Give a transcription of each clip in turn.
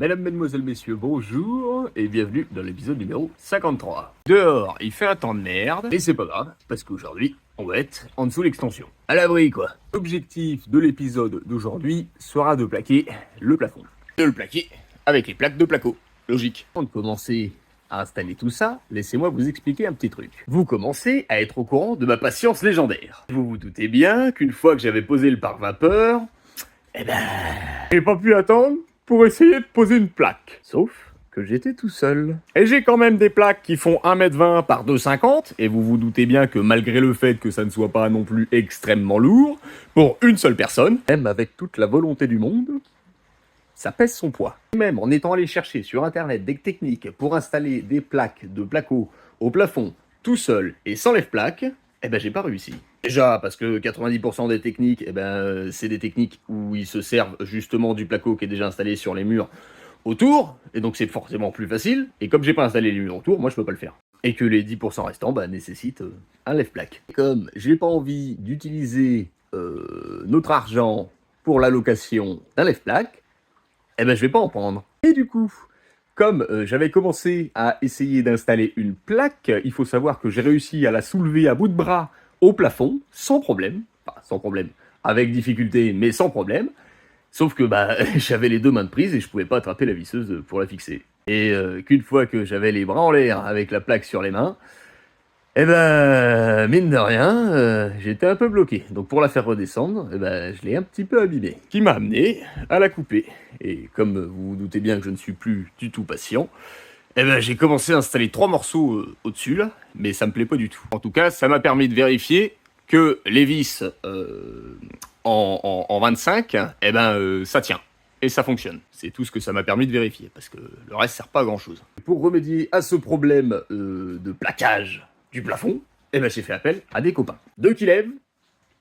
Mesdames, Mesdemoiselles, Messieurs, bonjour et bienvenue dans l'épisode numéro 53. Dehors, il fait un temps de merde, mais c'est pas grave, parce qu'aujourd'hui, on va être en dessous de l'extension. À l'abri, quoi. L'objectif de l'épisode d'aujourd'hui sera de plaquer le plafond. De le plaquer avec les plaques de placo. Logique. Avant de commencer à installer tout ça, laissez-moi vous expliquer un petit truc. Vous commencez à être au courant de ma patience légendaire. Vous vous doutez bien qu'une fois que j'avais posé le pare-vapeur, j'ai pas pu attendre pour essayer de poser une plaque. Sauf que j'étais tout seul. Et j'ai quand même des plaques qui font 1m20 par 2,50, et vous vous doutez bien que malgré le fait que ça ne soit pas non plus extrêmement lourd, pour une seule personne, même avec toute la volonté du monde, ça pèse son poids. Même en étant allé chercher sur internet des techniques pour installer des plaques de placo au plafond tout seul et sans lève-plaque, j'ai pas réussi. Déjà parce que 90% des techniques, c'est des techniques où ils se servent justement du placo qui est déjà installé sur les murs autour, et donc c'est forcément plus facile, et comme j'ai pas installé les murs autour, moi je peux pas le faire. Et que les 10% restants nécessitent un lève-plaque. Comme j'ai pas envie d'utiliser notre argent pour l'allocation d'un lève-plaque, je vais pas en prendre. Et du coup, comme j'avais commencé à essayer d'installer une plaque, il faut savoir que j'ai réussi à la soulever à bout de bras au plafond, sans problème, avec difficulté, mais sans problème, sauf que j'avais les deux mains de prise et je pouvais pas attraper la visseuse pour la fixer. Et qu'une fois que j'avais les bras en l'air avec la plaque sur les mains, mine de rien, j'étais un peu bloqué. Donc pour la faire redescendre, je l'ai un petit peu abîmée. Qui m'a amené à la couper. Et comme vous vous doutez bien que je ne suis plus du tout patient, j'ai commencé à installer 3 morceaux au-dessus là, mais ça me plaît pas du tout. En tout cas, ça m'a permis de vérifier que les vis en 25, ça tient. Et ça fonctionne. C'est tout ce que ça m'a permis de vérifier, parce que le reste sert pas à grand chose. Pour remédier à ce problème de plaquage du plafond, j'ai fait appel à des copains. 2 qui lèvent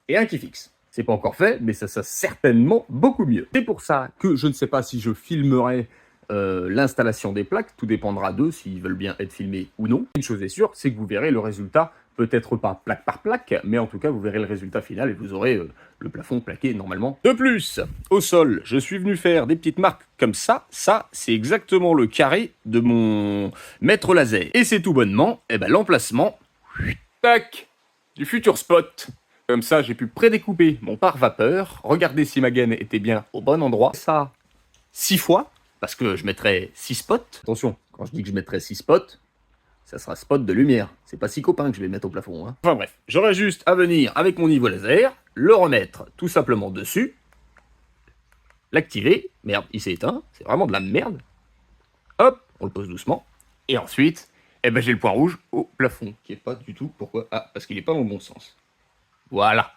et 1 qui fixe. C'est pas encore fait, mais ça sera certainement beaucoup mieux. C'est pour ça que je ne sais pas si je filmerai l'installation des plaques, tout dépendra d'eux s'ils veulent bien être filmés ou non. Une chose est sûre, c'est que vous verrez le résultat, peut-être pas plaque par plaque, mais en tout cas vous verrez le résultat final et vous aurez le plafond plaqué normalement. De plus, au sol, je suis venu faire des petites marques comme ça. Ça, c'est exactement le carré de mon maître laser. Et c'est tout bonnement, l'emplacement, tac, du futur spot. Comme ça, j'ai pu prédécouper mon pare-vapeur, regarder si ma gaine était bien au bon endroit. Ça, 6 fois, parce que je mettrai 6 spots. Attention, quand je dis que je mettrai 6 spots, ça sera spot de lumière. C'est pas 6 copains que je vais mettre au plafond. Enfin bref, j'aurai juste à venir avec mon niveau laser, le remettre tout simplement dessus, l'activer. Merde, il s'est éteint, c'est vraiment de la merde. Hop, on le pose doucement. Et ensuite, j'ai le point rouge au plafond, qui est pas du tout... Pourquoi? Ah, parce qu'il est pas dans le bon sens. Voilà.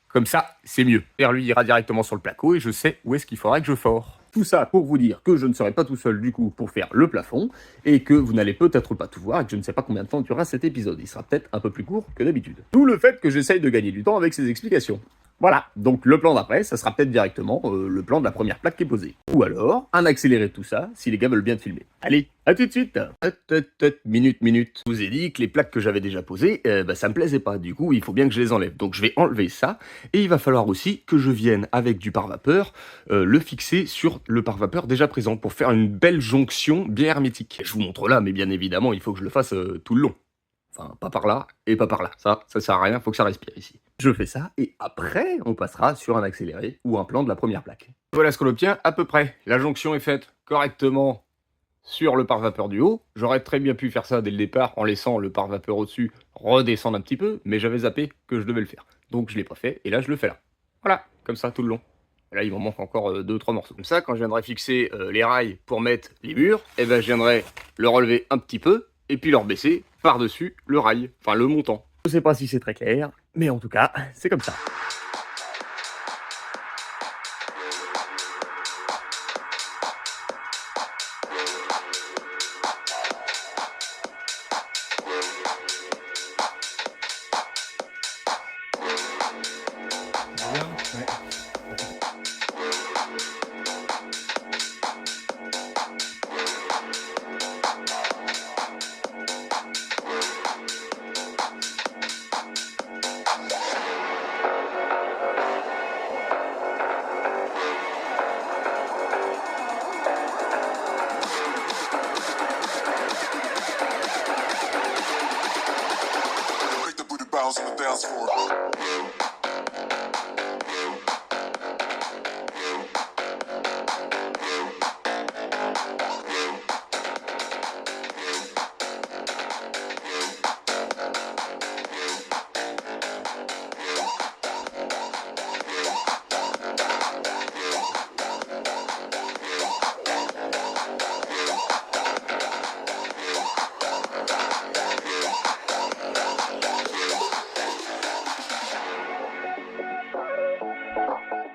Comme ça, c'est mieux. Et lui ira directement sur le placo et je sais où est-ce qu'il faudra que je fore. Tout ça pour vous dire que je ne serai pas tout seul du coup pour faire le plafond et que vous n'allez peut-être pas tout voir et que je ne sais pas combien de temps durera cet épisode. Il sera peut-être un peu plus court que d'habitude. D'où le fait que j'essaye de gagner du temps avec ces explications. Voilà, donc le plan d'après, ça sera peut-être directement le plan de la première plaque qui est posée. Ou alors, un accéléré de tout ça, si les gars veulent bien te filmer. Allez, à tout de suite. Minute. Je vous ai dit que les plaques que j'avais déjà posées, ça me plaisait pas. Du coup, il faut bien que je les enlève. Donc je vais enlever ça. Et il va falloir aussi que je vienne avec du pare-vapeur, le fixer sur le pare-vapeur déjà présent pour faire une belle jonction bien hermétique. Je vous montre là, mais bien évidemment, il faut que je le fasse tout le long. Enfin, pas par là et pas par là. Ça sert à rien, faut que ça respire ici. Je fais ça, et après, on passera sur un accéléré ou un plan de la première plaque. Voilà ce qu'on obtient à peu près. La jonction est faite correctement sur le pare-vapeur du haut. J'aurais très bien pu faire ça dès le départ en laissant le pare-vapeur au-dessus redescendre un petit peu, mais j'avais zappé que je devais le faire. Donc je l'ai pas fait, et là je le fais là. Voilà, comme ça tout le long. Et là il m'en manque encore 2-3 morceaux. Comme ça, quand je viendrai fixer les rails pour mettre les murs, je viendrai le relever un petit peu, et puis le rebaisser par-dessus le rail, enfin le montant. Je sais pas si c'est très clair, mais en tout cas, c'est comme ça. bounce on the dance floor.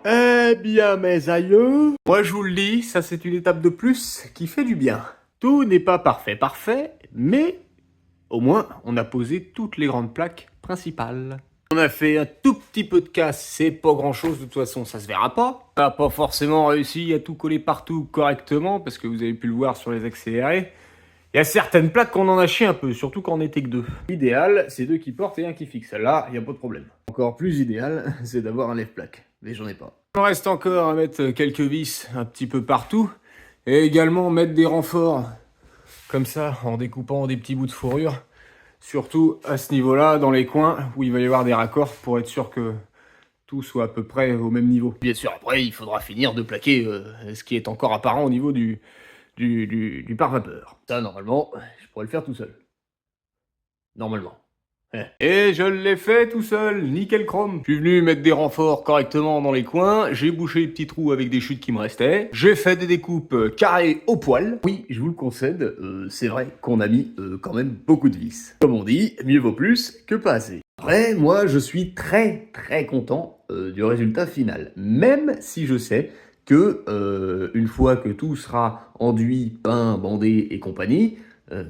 Eh bien, mes aïeux, moi je vous le dis, ça c'est une étape de plus qui fait du bien. Tout n'est pas parfait, mais au moins on a posé toutes les grandes plaques principales. On a fait un tout petit peu de casse, c'est pas grand chose, de toute façon ça se verra pas. On n'a pas forcément réussi à tout coller partout correctement, parce que vous avez pu le voir sur les accélérés. Il y a certaines plaques qu'on en a chié un peu, surtout quand on était que deux. L'idéal, c'est deux qui portent et un qui fixe. Là, il n'y a pas de problème. Encore plus idéal, c'est d'avoir un lève-plaque. Mais j'en ai pas. Il me reste encore à mettre quelques vis un petit peu partout. Et également mettre des renforts. Comme ça, en découpant des petits bouts de fourrure. Surtout à ce niveau-là, dans les coins, où il va y avoir des raccords pour être sûr que tout soit à peu près au même niveau. Bien sûr, après, il faudra finir de plaquer ce qui est encore apparent au niveau du pare-vapeur. Ça, normalement, je pourrais le faire tout seul. Normalement. Et je l'ai fait tout seul, nickel chrome. Je suis venu mettre des renforts correctement dans les coins, j'ai bouché les petits trous avec des chutes qui me restaient, j'ai fait des découpes carrées au poil. Oui, je vous le concède, c'est vrai qu'on a mis quand même beaucoup de vis. Comme on dit, mieux vaut plus que pas assez. Après, moi, je suis très content du résultat final. Même si je sais que une fois que tout sera enduit, peint, bandé et compagnie,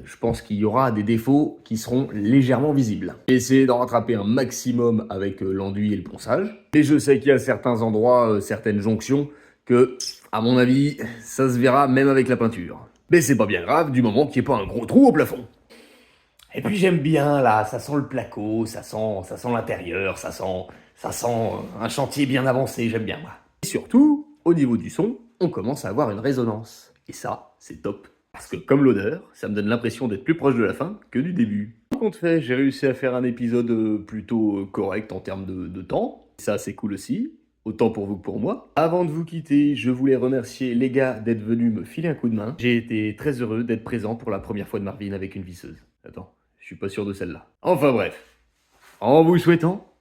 je pense qu'il y aura des défauts qui seront légèrement visibles. J'ai essayé d'en rattraper un maximum avec l'enduit et le ponçage. Et je sais qu'il y a certains endroits, certaines jonctions, que, à mon avis, ça se verra même avec la peinture. Mais c'est pas bien grave du moment qu'il n'y ait pas un gros trou au plafond. Et puis j'aime bien là, ça sent le placo, ça sent l'intérieur, ça sent un chantier bien avancé, j'aime bien moi. Et surtout, au niveau du son, on commence à avoir une résonance. Et ça, c'est top. Parce que comme l'odeur, ça me donne l'impression d'être plus proche de la fin que du début. Tout compte fait, j'ai réussi à faire un épisode plutôt correct en termes de temps. Ça, c'est cool aussi. Autant pour vous que pour moi. Avant de vous quitter, je voulais remercier les gars d'être venus me filer un coup de main. J'ai été très heureux d'être présent pour la première fois de Marvin avec une visseuse. Attends, je suis pas sûr de celle-là. Enfin bref, en vous souhaitant